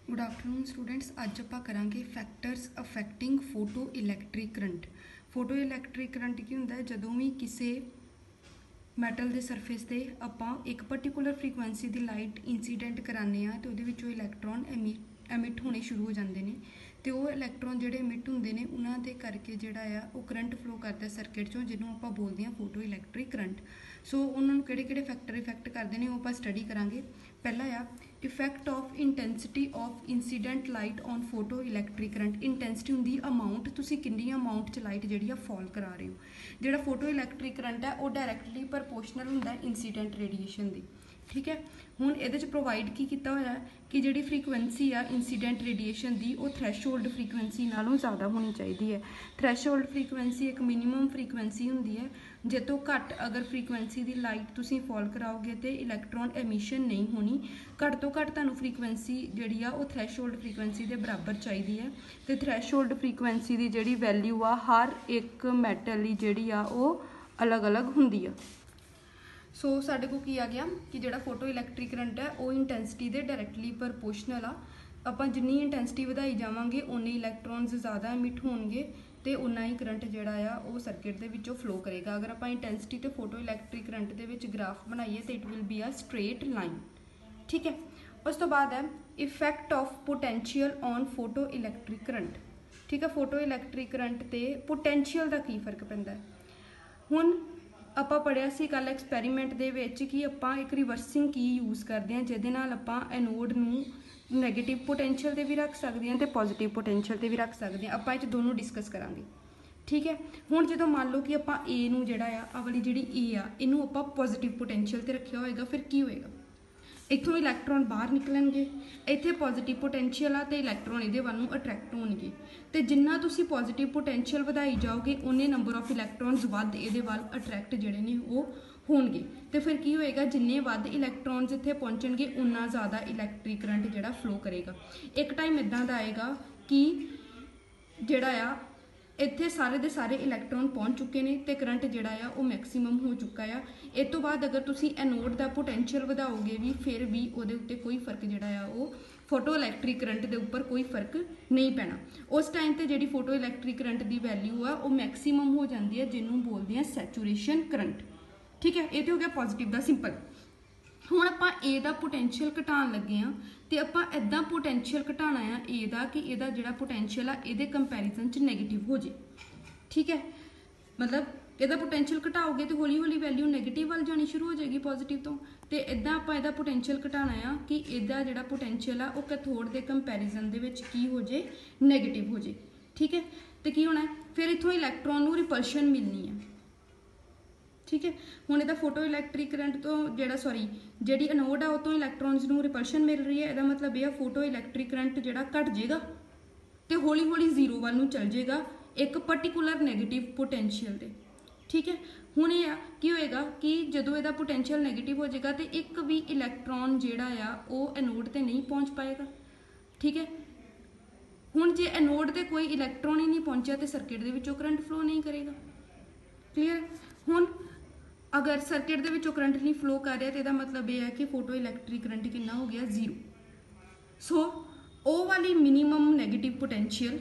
Good afternoon students. अज आप करांगे factors affecting photo electric current. Photo electric current की होंदा है जदों भी किसी मैटल के सरफेस से आपां एक पर्टिकुलर फ्रीकुएंसी की लाइट इंसीडेंट कराने तो उहदे विचों इलैक्ट्रॉन एमिट होने शुरू हो जाते हैं तो वो इलैक्ट्रॉन जिहड़े एमिट होंदे ने उन्हां दे करके जिहड़ा आ वो करंट फ्लो करता है सर्किट चों, जिन्हों आपां बोलदे हां फोटो इलैक्ट्रिक करंट। सो उन्होंने किहड़े-किहड़े फैक्टर इफैक्ट करते हैं वो आपां स्टडी करांगे। पहला आ effect of intensity of incident light on photo electric current. Intensity होंदी अमाउंट, तुसीं कितनी अमाउंट च लाइट जिहड़ी फॉल करा रहे हो। जिहड़ा फोटो इलैक्ट्रिक करंट है वो डायरैक्टली प्रपोर्शनल होंदा इंसीडेंट रेडिएशन दी। ठीक है, हुण इहदे च प्रोवाइड की कीता होया कि जिहड़ी फ्रीकुएंसी आ इंसीडेंट रेडिएशन दी वो थ्रैशहोल्ड फ्रीकुएंसी नालों ज़्यादा होनी चाहिए है। थ्रैशहोल्ड फ्रीकुएंसी एक मिनीमम फ्रीकुएंसी होंदी है, जे तो घट अगर फ्रीकुएंसी की लाइट तुसीं फॉल कराओगे तो इलैक्ट्रॉन एमिशन नहीं होनी। घट तो घट तुहानूं फ्रीकुएंसी जिहड़ी आ वो थ्रैशहोल्ड फ्रीकुएंसी के बराबर चाहिए है। तो थ्रैशहोल्ड फ्रीकुएंसी की जिहड़ी वैल्यू आ हर एक मैटल की जिहड़ी आ वो अलग अलग होंदी आ। सो साडे को की आ गया कि जिहड़ा फोटो इलैक्ट्रिक करंट है वो इंटैंसिटी दे डायरैक्टली प्रपोर्शनल आ। आपां जिन्नी इंटैंसिटी वधाई जावांगे उन्ने इलैक्ट्रॉन्स ज़्यादा एमिट होणगे तो उन्ना ही करंट जिहड़ा आ वो सर्किट दे विचों फ्लो करेगा। अगर आपां इंटैंसिटी तो photo electric current they which graph बनाइए तो it will be a straight line. ठीक है, उस तो बाद है effect of potential on photo electric current. ठीक है, फोटो इलैक्ट्रिक करंट ते पोटैंशियल का की फर्क पैंदा है। हुण आपां पढ़िया सी कल एक्सपैरीमेंट दे विच कि आपां एक रिवर्सिंग की यूज़ करते हैं जिहदे नाल आपां एनोड नूं नैगेटिव पोटैंशियल ते भी रख सकते हैं तो पॉजिटिव पोटैंशियल ते भी रख सकते हैं। आपां इह दोनों डिस्कस करांगे। ठीक है, हुण जदों मान लो कि आपां ए नूं जिहड़ा आ वाली जिहड़ी ए आ इहनूं आपां पॉजिटिव पोटैंशियल ते रखिया होएगा, फिर की होएगा, इत्थों इलैक्ट्रॉन बाहर निकलणगे, इत्थे पॉजिटिव पोटैंशियल आ तो इलैक्ट्रॉन इहदे वल नूं अट्रैक्ट होणगे तो जिन्ना तुसीं पॉजिटिव पोटैंशियल वधाई जाओगे उन्ने नंबर ऑफ इलैक्ट्रॉन्स वध इहदे वल अट्रैक्ट जिहड़े ने वो होणगे। तो फिर की होएगा, जिन्ने वध इलैक्ट्रॉन्स इत्थे पहुंचणगे उन्ना ज़्यादा इलैक्ट्रिक करंट जिहड़ा फ्लो करेगा। एक टाइम इदां दा आएगा कि जिहड़ा आ इत्थे सारे दे सारे इलैक्ट्रॉन पहुंच चुके हैं तो करंट जिहड़ा आ वो मैक्सीमम हो चुका है। इस तो बाद अगर तुसीं एनोड का पोटैंशियल वधाओगे भी फिर भी उहदे उत्ते कोई फर्क जिहड़ा आ वो फोटो इलैक्ट्रिक करंट के उपर कोई फर्क नहीं पैना। उस टाइम पर जिहड़ी फोटो इलैक्ट्रिक करंट की वैल्यू आ वो मैक्सीमम हो जाती है, जिन्होंने बोलते हैं सैचुरेशन करंट। ठीक है, ये तो हो गया पॉजिटिव का सिंपल। हुण आपां ए दा पोटैंशियल घटाउण लगे हाँ तो आपां इदां पोटैंशियल घटाना आ ए दा कि इहदा जिहड़ा पोटैंशियल आ इहदे कंपैरिजन च नैगेटिव हो जाए। ठीक है, मतलब इहदा पोटैंशियल घटाओगे तो हौली हौली वैल्यू नैगेटिव वाल जानी शुरू हो जाएगी पॉजिटिव तो इदां आपां इहदा पोटैंशियल घटाना आ कि इहदा जिहड़ा पोटैंशियल आ वो कैथोड के कंपैरिजन दे विच की हो जाए, नैगेटिव हो जाए। ठीक है, तो की होना है फिर इत्थों इलैक्ट्रॉन नूं रिपल्शन मिलनी है। ठीक है, हुण इहदा फोटो इलैक्ट्रिक करंट तो जिहड़ा जिहड़ी एनोड आ उतों इलैक्ट्रॉन्स नूं रिपल्शन मिल रही है, इहदा मतलब यह फोटो इलैक्ट्रिक करंट जिहड़ा घट जाएगा तो हौली हौली जीरो वाल नूं चल जाएगा एक पर्टिकुलर नैगेटिव पोटैंशियल ते। ठीक है, हुण यह की होएगा कि जदों इहदा पोटैंशियल नैगेटिव हो जाएगा तो एक भी इलैक्ट्रॉन जिहड़ा आ वो एनोड ते नहीं पहुँच पाएगा। ठीक है, हुण जे एनोड ते कोई इलैक्ट्रॉन ही नहीं पहुँचा तो सर्किट दे विचों करंट फ्लो नहीं करेगा। क्लीयर, हुण अगर सर्किट दे विचों करंट नहीं फ्लो कर रहा तो यह मतलब यह है कि फोटो इलैक्ट्रिक करंट कितना हो गया, जीरो। सो ओ वाली मिनीमम नैगेटिव पोटैंशियल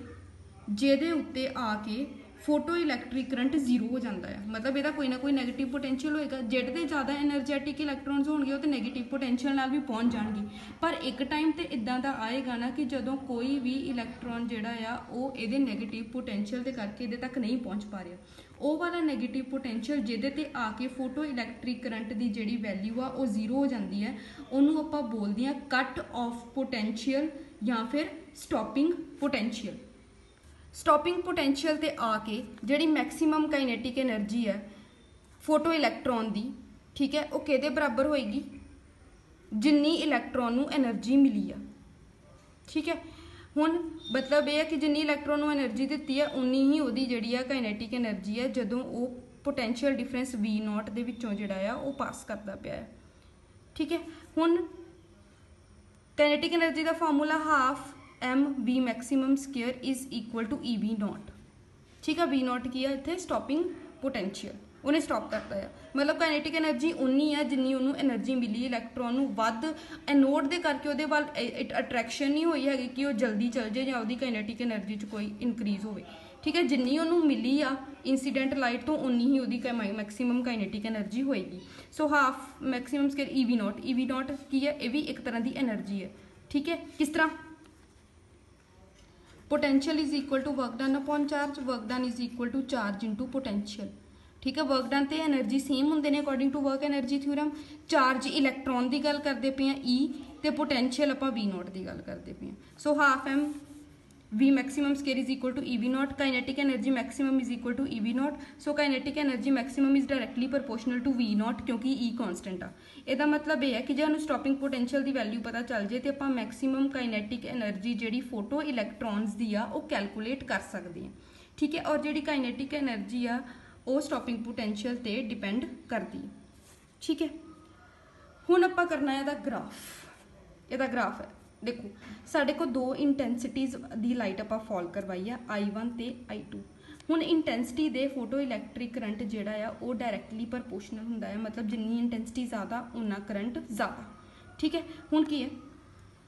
जिहदे उत्ते आके फोटो इलैक्ट्रिक करंट जीरो हो जाता है, मतलब यदा कोई ना कोई नैगेटिव पोटैंशियल होएगा। जिहड़े ज़्यादा एनर्जैटिक इलैक्ट्रॉन्स होणगे वो तो नैगेटिव पोटैंशियल नाल भी पहुँच जाणगे, पर एक टाइम तो इदां दा आएगा ना कि जदों कोई भी इलैक्ट्रॉन जिहड़ा आ वो इहदे नैगेटिव पोटैंशियल के करके इहदे तक नहीं पहुँच पा रहा, वो वाला नैगेटिव पोटैंशियल जिहदे ते आके फोटो इलैक्ट्रिक करंट की जिहड़ी वैल्यू आ वो जीरो हो जाती है, उन्होंने आपां बोलदे हां कट ऑफ पोटैंशियल या फिर स्टॉपिंग पोटैंशियल। स्टॉपिंग पोटैंशियल ते आके जिहड़ी मैक्सीमम काइनेटिक एनर्जी है फोटो इलैक्ट्रॉन की, ठीक है, वो किहदे बराबर होएगी, जिन्नी इलैक्ट्रॉन नूं एनर्जी मिली आ। ठीक है, हुण मतलब यह है कि जिन्नी इलैक्ट्रॉन नूं एनर्जी दित्ती है उन्नी ही उहदी जिहड़ी आ काइनेटिक एनर्जी है जदों वो पोटैंशियल डिफरेंस V0 दे विचों जिहड़ा आ वो पास करता पिया है। ठीक है, हुण काइनेटिक एनर्जी का formula half mv maximum square is equal to EV0। ठीक है, V0 की है इत्थे स्टॉपिंग पोटैंशियल, उन्हें स्टॉप करता है। मतलब काइनेटिक एनर्जी उन्नी है जिन्नी उन्होंने एनर्जी मिली इलैक्ट्रॉन नूं वध एनोड दे करके उहदे वाल अट्रैक्शन नहीं हुई है कि वह जल्दी चल जाए या उसकी काइनेटिक एनर्जी च कोई इनक्रीज हो। ठीक है, जिन्नी उन्होंने मिली आ इंसीडेंट लाइट तो उन्नी ही उसकी मैक्सीमम काइनेटिक एनर्जी होएगी। So half maximum square EV not की है, यह भी एक तरह की एनर्जी है। ठीक है, किस तरह potential is equal to work done upon charge, work done is equal to charge into potential. ठीक है, वर्क डन तो एनर्जी सेम होंगे ने according to work energy theorem. Charge electron की गल करते पे हैं ई, तो पोटेंशियल आप वी नॉट की गल करते पे हैं। So half M V maximum square is equal to E V nought, kinetic energy maximum is equal to E V nought. So kinetic energy maximum is directly proportional to V nought क्योंकि E constant आ। ਇਹਦਾ मतलब यह है कि जो हमें stopping potential की value पता चल जाए तो आप मैक्सीमम काइनेटिक एनर्जी जी फोटो इलैक्ट्रॉन्स की आ वो कैलकुलेट कर सकते हैं। ठीक है, और जी काइनेटिक एनर्जी आ वो स्टॉपिंग पोटेंशियल ते डिपेंड करती है। ठीक है, हुण आपां करना है ग्राफ। ग्राफ है देखो साढ़े को दो इंटेंसिटीज़ की लाइट आपां फॉल करवाई है I1 ते I2। हुण इंटेंसिटी दे फोटो इलैक्ट्रिक करंट जिहड़ा आ वो डायरैक्टली प्रोपोर्शनल हुंदा है, मतलब जिन्नी इंटेंसिटी ज़्यादा उन्ना करंट ज़्यादा। ठीक है, हुण की है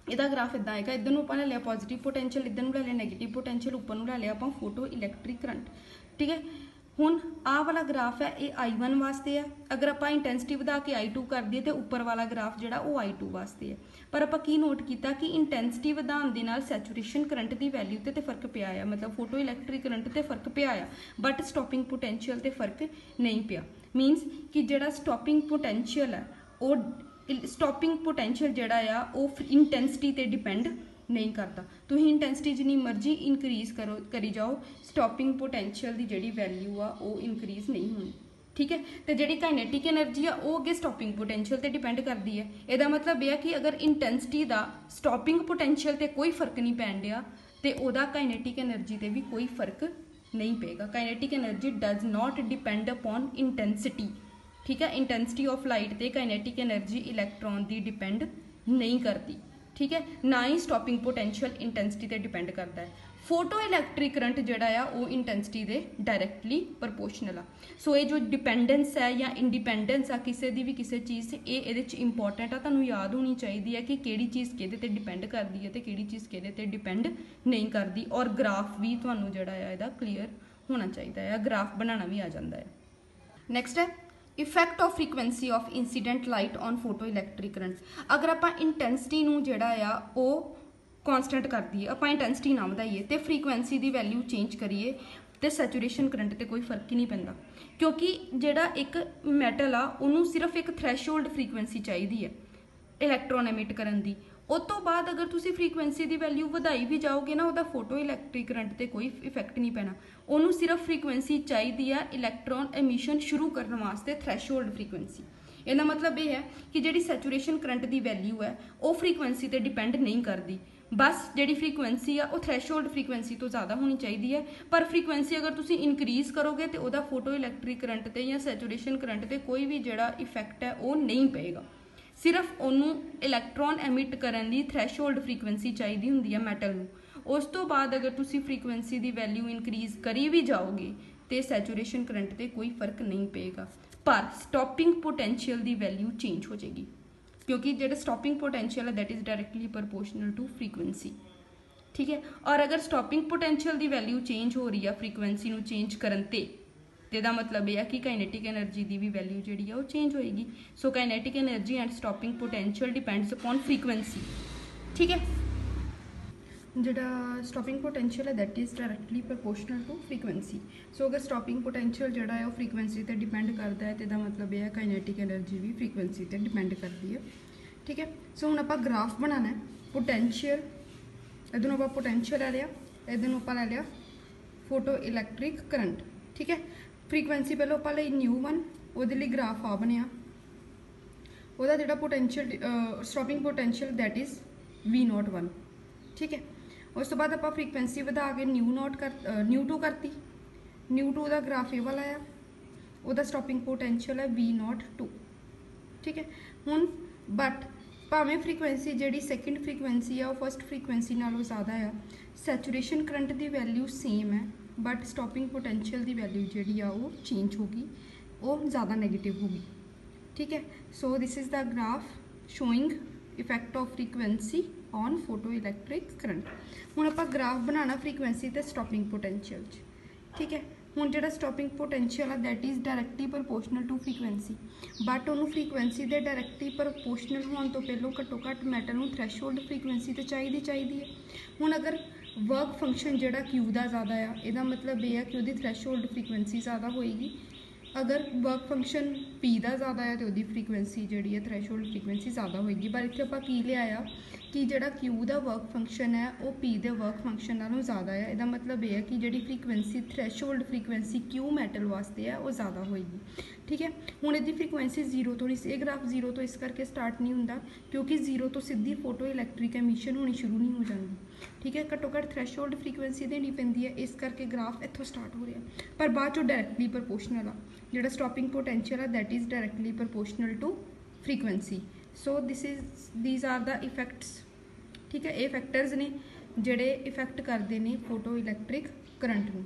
ਇਹਦਾ ग्राफ इदा आएगा, इधर नूं आपां ले लिया पॉजिटिव पोटेंशियल, इधर नूं ले लिया नैगेटिव पोटेंशियल, उपर नूं ले लिया आपां फोटो इलैक्ट्रिक करंट। ठीक है, हुण आह वाला ग्राफ है ये I1 वास्ते है, अगर आपां इंटेंसिटी वधा के I2 कर दीए तो उपर वाला ग्राफ जिहड़ा वो I2 वास्ते है। पर आपां की नोट किया कि इंटेंसिटी वधाउण दे नाल सैचुरेशन करंट की वैल्यू ते फर्क पिया है, मतलब फोटो इलैक्ट्रिक करंट ते फर्क पिया है, बट स्टॉपिंग पोटेंशियल ते फर्क नहीं पिया। मीनस कि जिहड़ा स्टॉपिंग पोटेंशियल है वो स्टॉपिंग पोटेंशियल जिहड़ा आ वो इंटेंसिटी ते डिपेंड नहीं करता। तुसीं इंटेंसिटी जिन्नी मर्जी इनक्रीज करी जाओ, स्टॉपिंग पोटेंशियल की जिहड़ी वैल्यू आ वो इनक्रीज नहीं होनी। ठीक है, तो जिहड़ी काइनेटिक एनर्जी आ वो अगे स्टॉपिंग पोटेंशियल ते डिपेंड करती है। इसदा मतलब यह है कि अगर इंटेंसिटी का स्टॉपिंग पोटेंशियल ते कोई फर्क नहीं पैण दिया तो उहदा काइनेटिक एनर्जी ते भी कोई फर्क नहीं पेगा। Kinetic energy does not depend upon intensity. ठीक है, इंटेंसिटी ऑफ लाइट ते काइनेटिक एनर्जी इलैक्ट्रॉन की डिपेंड नहीं करती। ठीक है, ना ही स्टॉपिंग पोटेंशियल इंटेंसिटी ते डिपेंड करता है। फोटो इलैक्ट्रिक करंट जिहड़ा आ वो इंटेंसिटी दे डायरैक्टली प्रोपोर्शनल आ। सो ये जो डिपेंडेंस है या इंडिपेंडेंस आ किसी दी भी किसी चीज़ से ये इंपॉर्टेंट आ, तुहानूं याद होनी चाहिए है कि किहड़ी चीज़ किहदे ते डिपेंड करती है तो किहड़ी चीज़ किहदे ते डिपेंड नहीं करती। और ग्राफ भी तुहानूं जिहड़ा आ इहदा क्लीयर होना चाहिए है, ग्राफ बनाना भी आ जाता है। नैक्सट है effect of frequency of incident light on photo electric current. अगर आप इंटेंसिटी नूं जिहड़ा आ वो कॉन्सटेंट कर दी, आप इंटेंसिटी ना वधाइए तो फ्रीकुएंसी की वैल्यू चेंज करिए तो सैचुरेशन करंट ते कोई फर्क ही नहीं पैंदा, क्योंकि जिहड़ा एक मैटल आ उन्होंने सिर्फ एक थ्रैशोल्ड फ्रीकुएंसी चाहिए है इलैक्ट्रॉन एमिट करन दी। उस तो बाद अगर तुसी फ्रीकुएंसी की वैल्यू वधाई भी जाओगे ना वह फोटो इलैक्ट्रिक करंट ते कोई इफैक्ट नहीं पैना। उन्होंने सिर्फ फ्रीकुएंसी चाहिए है इलैक्ट्रॉन एमिशन शुरू करने वास्ते थ्रैशोल्ड फ्रीकुएंसी। इसका मतलब यह है कि जिहड़ी सैचुरेशन करंट की वैल्यू है वो फ्रीकुएंसी ते डिपेंड नहीं करती, बस जिहड़ी फ्रीकुएंसी आ वो थ्रैशोल्ड फ्रीकुएंसी तो ज़्यादा होनी चाहिए है। पर फ्रीकुएंसी अगर तुसी इनक्रीज करोगे तो वह फोटो इलैक्ट्रिक करंट ते या सैचुरेशन करंट ते कोई भी जिहड़ा इफैक्ट है वो नहीं पेगा। सिर्फ उन्होंने इलैक्ट्रॉन एमिट करने की थ्रैशोल्ड फ्रीकुएंसी चाहिए होंगी है मैटल में। उस तो बाद अगर तुसी फ्रीकुएंसी की वैल्यू इनक्रीज करी भी जाओगे तो सैचुरेशन करंट ते कोई फर्क नहीं पेगा, पर स्टॉपिंग पोटेंशियल की वैल्यू चेंज हो जाएगी, क्योंकि जो स्टॉपिंग पोटेंशियल है that is directly proportional to frequency. ठीक है, और अगर स्टॉपिंग पोटेंशियल की वैल्यू चेंज हो रही है फ्रीकुएंसी में चेंज करते तो मतलब यह है कि काइनेटिक एनर्जी की भी वैल्यू जी है वो चेंज होएगी। So kinetic energy and stopping potential depends upon frequency. ठीक है, जिहड़ा स्टॉपिंग पोटेंशियल है that is directly proportional to frequency. So अगर स्टॉपिंग पोटेंशियल जिहड़ा है वो फ्रीकुएंसी पर डिपेंड करता है तो मतलब यह है काइनेटिक एनर्जी भी फ्रीकुएंसी पर डिपेंड करती है। ठीक है, सो हुण आपां ग्राफ बनाना है पोटेंशियल, इधरों आपां पोटेंशियल ले लिया, इधरों आपां ले लिया फोटो इलैक्ट्रिक करंट। ठीक है, फ्रीकुएंसी पहले आपां लई ν1, उहदे लई ग्राफ आ बनिया, उहदा जिहड़ा potential stopping potential that is V01। ठीक है, उस तो बाद आप फ्रीकुएंसी वधा के ν2 करती, ν2 का ग्राफ ये वाला आया, उहदा स्टॉपिंग पोटेंशियल है V02। ठीक है, हुण बट भावें फ्रीकुएंसी जिहड़ी सैकेंड फ्रीकुएंसी है वो फर्स्ट फ्रीकुएंसी नालों ज़्यादा है, सैचुरेशन करंट की वैल्यू सेम है, बट स्टॉपिंग पोटेंशियल की वैल्यू जिहड़ी आ वो चेंज होगी वो ज़्यादा नैगेटिव होगी। ठीक है, so this is the graph showing effect of frequency on photo electric current. हुण आपां ग्राफ बनाना फ्रीकुएंसी ते स्टॉपिंग पोटेंशियल च। ठीक है, हुण जिहड़ा स्टॉपिंग पोटेंशियल है that is directly proportional to frequency, but उन्होंने फ्रीकुएंसी दे डायरैक्टली प्रपोर्शनल होने तो पहलों घट्टो घट्ट मैटल नूं थ्रैशोल्ड फ्रीकुएंसी तो चाहिए है। हुण अगर वर्क फंक्शन जिहड़ा क्यू दा ज़्यादा आ, इहदा मतलब यह है कि उहदी थ्रैशोल्ड फ्रीकुएंसी ज़्यादा होएगी। अगर वर्क फंक्शन पी का ज़्यादा है तो वही फ्रीकुएंसी जी है थ्रैशोल्ड फ्रीकुएंसी ज़्यादा होएगी। पर इत्थे आपां की लिया कि जिहड़ा क्यू का वर्क फंक्शन है वो पी के वर्क फंक्शन नालों ज़्यादा है। इसका मतलब यह है कि जी फ्रीकुएंसी थ्रैशोल्ड फ्रीकुएंसी क्यू मैटल वास्ते है वो ज़्यादा होएगी। ठीक है, हुण इसकी फ्रीकुएंसी जीरो तो नहीं, ये ग्राफ जीरो तो इस करके स्टार्ट नहीं होंदा क्योंकि जीरो तो सीधी फोटो इलैक्ट्रिक एमिशन होनी शुरू नहीं हो जाती। ठीक है, घट्टो घट्ट थ्रैशोल्ड फ्रीकुएंसी देनी पैंदी है, इस करके ग्राफ इत्थों स्टार्ट हो रहा है। पर बाद चो डायरैक्टली प्रपोर्शनल आ, जिहड़ा स्टॉपिंग पोटेंशियल है that is directly proportional to frequency. So these are the effects. ठीक है, ये फैक्टर्स ने जिहड़े इफैक्ट करते हैं फोटो इलैक्ट्रिक करंट में।